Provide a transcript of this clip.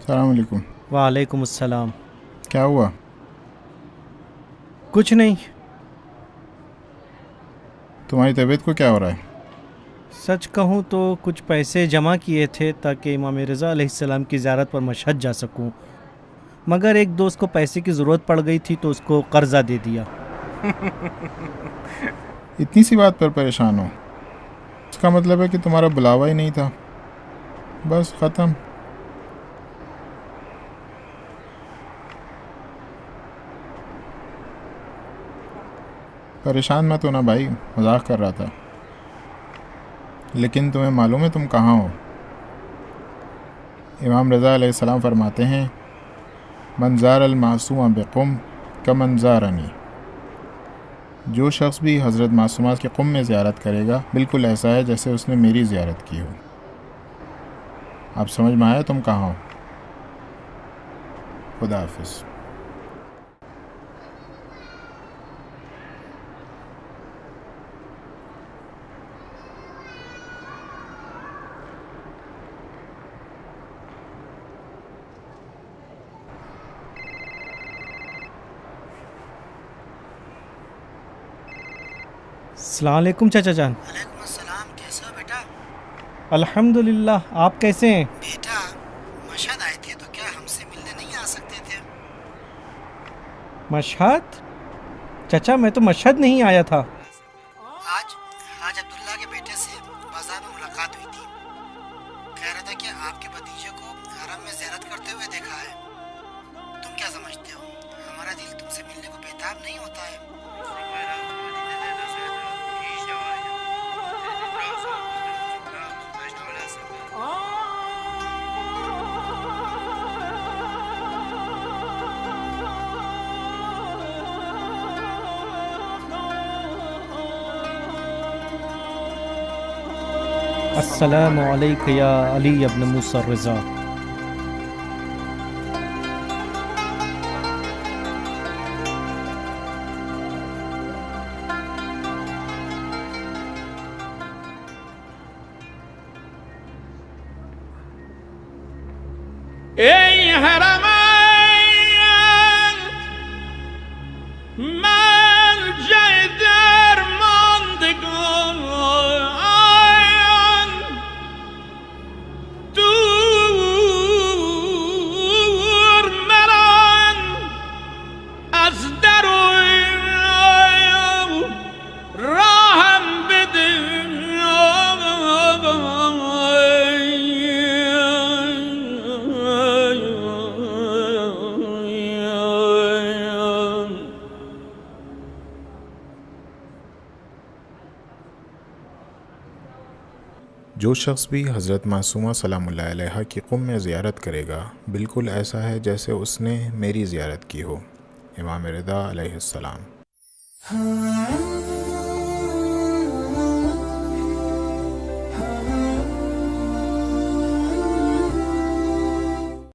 अस्सलाम वालेकुम। वालेकुम अस्सलाम। क्या हुआ? कुछ नहीं। तुम्हारी तबीयत को क्या हो रहा है? सच कहूँ तो कुछ पैसे जमा किए थे ताकि इमाम रज़ा अलैहिस्सलाम की ज़ियारत पर मशहद जा सकूँ, मगर एक दोस्त को पैसे की ज़रूरत पड़ गई थी तो उसको कर्ज़ा दे दिया। इतनी सी बात पर परेशान हो? इसका मतलब है कि तुम्हारा बुलावा ही नहीं था। बस ख़त्म। परेशान मत होना भाई, मजाक कर रहा था। लेकिन तुम्हें मालूम है तुम कहाँ हो? इमाम रज़ा अलैहिस्सलाम फरमाते हैं, मंजार अल मासूम बेकुम का मंजारनी। जो शख्स भी हज़रत मासूमा के कुम में ज़ियारत करेगा बिल्कुल ऐसा है जैसे उसने मेरी ज़ियारत की हो। आप समझ में आया तुम कहाँ हो? खुदा हाफिज़। अस्सलाम वालेकुम चाचा जान। वालेकुम अस्सलाम। कैसे हो बेटा? अल्हम्दुलिल्लाह, आप कैसे हैं? बेटा, मशहद आए थे तो क्या हमसे मिलने नहीं आ सकते थे? मशहद? चाचा मैं तो मशहद नहीं आया था। आज आज अब्दुल्ला के बेटे से बाजार में मुलाकात हुई थी। कह रहा था कि आपके भतीजे को हरम में ज़ियारत करते हुए देखा है। तुम क्या समझते हो, हमारा दिल तुमसे मिलने को बेताब नहीं होता है? अस्सलामु अलैका या अली इब्न मूसा रज़ा। ای حرمین مرجع درماندگان دور مران از در و راهم بده जो शख्स भी हज़रत मासूमा सलामुल्लाह अलैहा की कुम में ज़ियारत करेगा बिल्कुल ऐसा है जैसे उसने मेरी ज़ियारत की हो। इमाम रिदा अलैहिस्सलाम।